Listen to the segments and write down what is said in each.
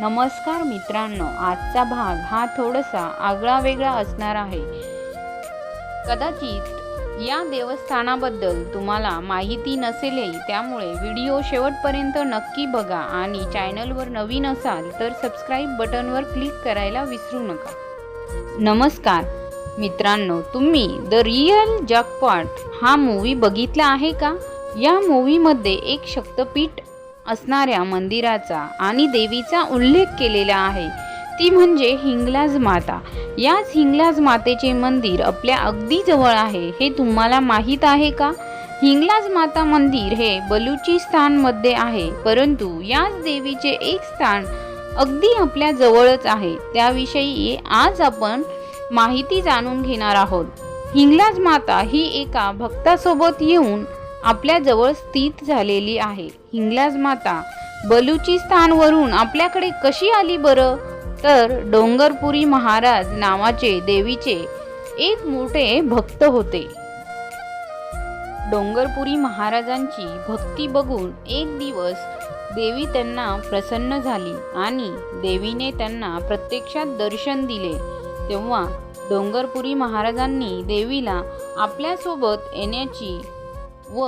नमस्कार मित्रांनो, आजचा भाग हा थोडासा आगळा वेगळा असणार आहे। कदाचित या देवस्थानाबद्दल तुम्हाला माहिती नसेलही, त्यामुळे व्हिडिओ शेवटपर्यंत नक्की बघा आणि चॅनलवर नवीन असाल तर सबस्क्राइब बटनवर क्लिक करायला विसरू नका। नमस्कार मित्रांनो, तुम्ही द रिअल जॅकपॉट हा मूवी बघितला आहे का? या मूवीमध्ये एक शक्तिपीठ असणाऱ्या मंदिराचा आणि देवीचा उल्लेख केलेला आहे, ती म्हणजे हिंगलाज माता। याच हिंगलाज मातेचे मंदिर आपल्या अगदी जवळ आहे, हे तुम्हाला माहीत आहे का? हिंगलाज माता मंदिर हे बलुचिस्तानमध्ये आहे, परंतु याच देवीचे एक स्थान अगदी आपल्या जवळच आहे। त्याविषयी आज आपण माहिती जाणून घेणार आहोत। हिंगलाज माता ही एका भक्तासोबत येऊन आपल्या जवळ स्थित झालेली आहे। हिंगलाज माता बलुचिस्तानवरून आपल्याकडे कशी आली बरं? तर डोंगरपुरी महाराज नावाचे देवीचे एक मोठे भक्त होते। डोंगरपुरी महाराजांची भक्ती बघून एक दिवस देवी त्यांना प्रसन्न झाली आणि देवीने त्यांना प्रत्यक्षात दर्शन दिले। तेव्हा डोंगरपुरी महाराजांनी देवीला आपल्यासोबत येण्याची व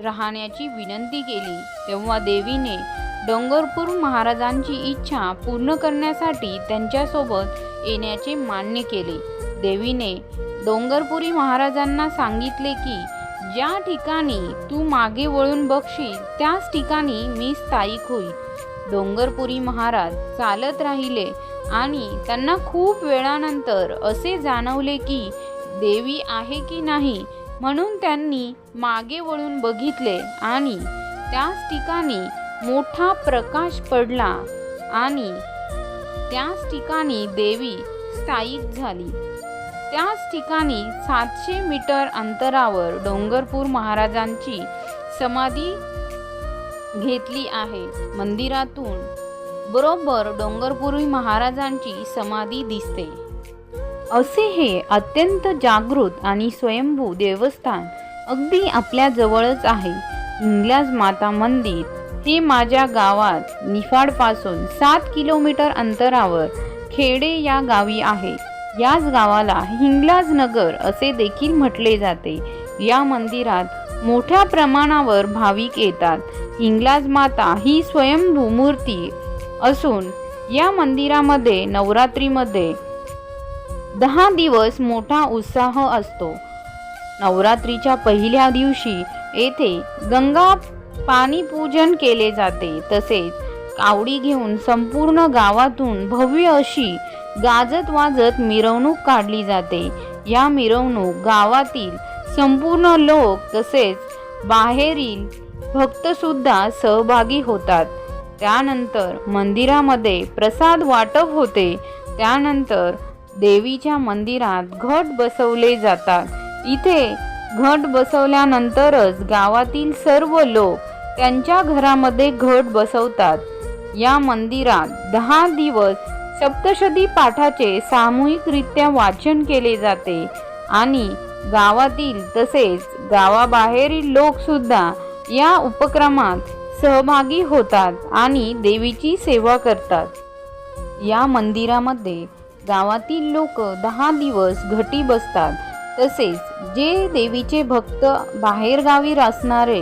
राहण्याची विनंती केली। तेव्हा देवीने डोंगरपूर महाराजांची इच्छा पूर्ण करण्यासाठी त्यांच्यासोबत येण्याचे मान्य केले। देवीने डोंगरपुरी महाराजांना सांगितले की ज्या ठिकाणी तू मागे वळून बघशील त्याच ठिकाणी मी स्थायिक होईल। डोंगरपुरी महाराज चालत राहिले आणि त्यांना खूप वेळानंतर असे जाणवले की देवी आहे की नाही, म्हणून त्यांनी मागे वळून बघितले आणि त्याच ठिकाणी मोठा प्रकाश पडला आणि त्याच ठिकाणी देवी स्थायिक झाली। त्याच ठिकाणी 700 मीटर अंतरावर डोंगरपूर महाराजांची समाधी घेतली आहे। मंदिरातून बरोबर डोंगरपुरी महाराजांची समाधी दिसते। असे हे अत्यंत जागृत आणि स्वयंभू देवस्थान अगदी आपल्या जवळच आहे। हिंगलाज माता मंदिर हे माझ्या गावात निफाडपासून 7 किलोमीटर अंतरावर खेडे या गावी आहे। याच गावाला हिंगलाज नगर असे देखील म्हटले जाते। या मंदिरात मोठ्या प्रमाणावर भाविक येतात। हिंगलाज माता ही स्वयंभू मूर्ती असून या मंदिरामध्ये नवरात्रीमध्ये 10 दिवस मोठा उत्साह असतो। नवरात्रीच्या पहिल्या दिवशी येथे गंगा पाणी पूजन केले जाते। तसेच कावडी घेऊन संपूर्ण गावातून भव्य अशी गाजत वाजत मिरवणूक काढली जाते। या मिरवणूक गावातील संपूर्ण लोक तसेच बाहेरील भक्त सुद्धा सहभागी होतात। त्यानंतर मंदिरामध्ये प्रसाद वाटप होते। त्यानंतर देवीच्या मंदिरात घट बसवले जातात। इथे घट बसवल्यानंतरच गावातील सर्व लोक त्यांच्या घरामध्ये घट बसवतात। या मंदिरात 10 दिवस सप्तशती पाठाचे सामूहिकरित्या वाचन केले जाते आणि गावातील तसेच गावाबाहेरील लोक सुद्धा या उपक्रमात सहभागी होतात आणि देवीची सेवा करतात। या मंदिरामध्ये गावातील लोक 10 दिवस घटी बसतात। तसेच जे देवीचे भक्त बाहेरगावी असणारे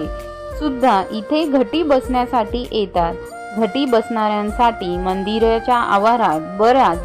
सुद्धा इथे घटी बसण्यासाठी येतात। घटी बसणाऱ्यांसाठी मंदिराच्या आवारात बऱ्याच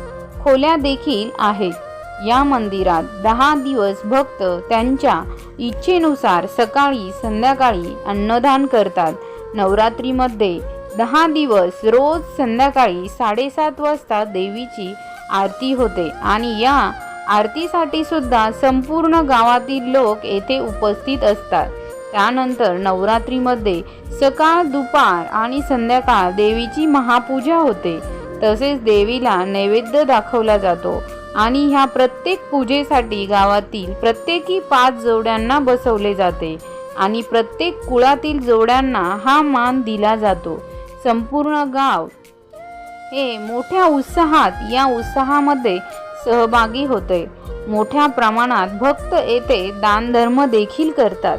खोल्या देखील आहेत। या मंदिरात 10 दिवस भक्त त्यांच्या इच्छेनुसार सकाळी संध्याकाळी अन्नदान करतात। नवरात्रीमध्ये 10 दिवस रोज संध्याकाळी 7:30 वाजता देवीची आरती होते आणि या आरतीसाठी सुद्धा संपूर्ण गावातील लोक येथे उपस्थित असतात। त्यानंतर नवरात्रीमध्ये सकाळ दुपार आणि संध्याकाळ देवीची महापूजा होते। तसेच देवीला नैवेद्य दाखवला जातो आणि ह्या प्रत्येक पूजेसाठी गावातील प्रत्येकी 5 जोड्यांना बसवले जाते आणि प्रत्येक कुळातील जोड्यांना हा मान दिला जातो। संपूर्ण गाव हे मोठ्या उत्साहात या उत्साहामध्ये सहभागी होते। मोठ्या प्रमाणात भक्त येथे दानधर्म देखील करतात।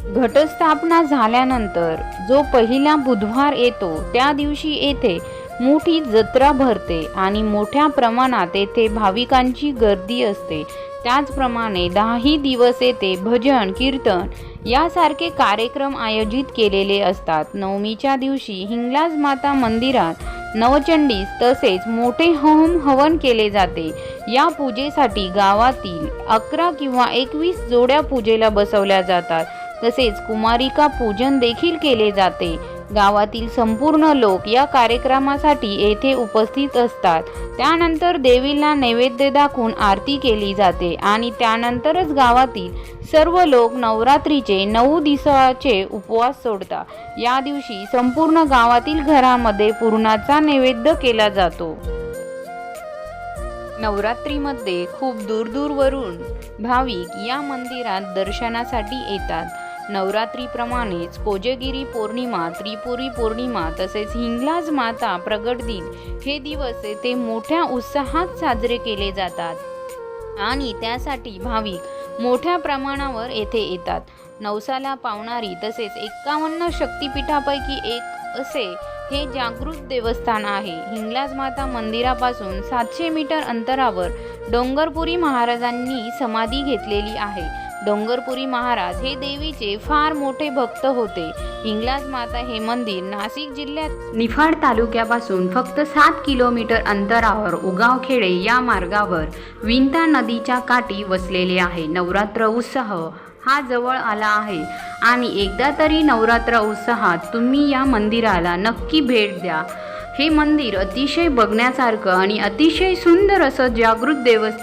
घटस्थापना झाल्यानंतर जो पहिला बुधवार येतो त्या दिवशी येथे मोठी जत्रा भरते आणि मोठ्या प्रमाणात येथे भाविकांची गर्दी असते. त्याचप्रमाणे 10 दिवस येथे भजन कीर्तन यासारखे कार्यक्रम आयोजित केलेले असतात. नवमीच्या दिवशी हिंगलाज माता मंदिरात नवचंडीस तसेच मोठे होम हवन केले जाते. या पूजेसाठी गावातील 11 किंवा 21 जोड्या पूजेला बसवल्या जातात. तसेच कुमारिका पूजन देखील केले जाते. गावातील संपूर्ण लोक या कार्यक्रमासाठी येथे उपस्थित असतात. त्यानंतर देवीला नैवेद्य दाखवून आरती केली जाते आणि त्यानंतरच गावातील सर्व लोक नवरात्रीचे 9 दिवसाचे उपवास सोडतात. या दिवशी संपूर्ण गावातील घरामध्ये पुरणाचा नैवेद्य केला जातो. नवरात्रीमध्ये खूप दूरवरून भाविक या मंदिरात दर्शनासाठी येतात. नवरात्रीप्रमाणेच कोजागिरी पौर्णिमा, त्रिपुरी पौर्णिमा तसेच हिंगलाज माता प्रगट दिन हे दिवस येथे मोठ्या उत्साहात साजरे केले जातात आणि त्यासाठी भाविक मोठ्या प्रमाणावर येथे येतात. नवसाला पावणारी तसेच 51 शक्तिपीठापैकी एक असे हे जागृत देवस्थान आहे. हिंगलाज माता मंदिरापासून 700 मीटर अंतरावर डोंगरपुरी महाराजांनी समाधी घेतलेली आहे. डोंगरपुरी महाराज हे देवीचे फार मोठे भक्त होते. हिंगलाज माता हे मंदिर नाशिक जिल्ह्यात निफाड तालुक्यापासून फक्त 7 किलोमीटर अंतरावर उगावखेडे या मार्गावर विंता नदीच्या काठी वसलेले आहे. नवरात्र उत्सव हा जवळ आला आहे आणि एकदा तरी नवरात्र उत्सवात तुम्ही या मंदिराला नक्की भेट द्या. हे मंदिर अतिशय बघण्यासारखं आणि अतिशय सुंदर असं जागृत देवस्थान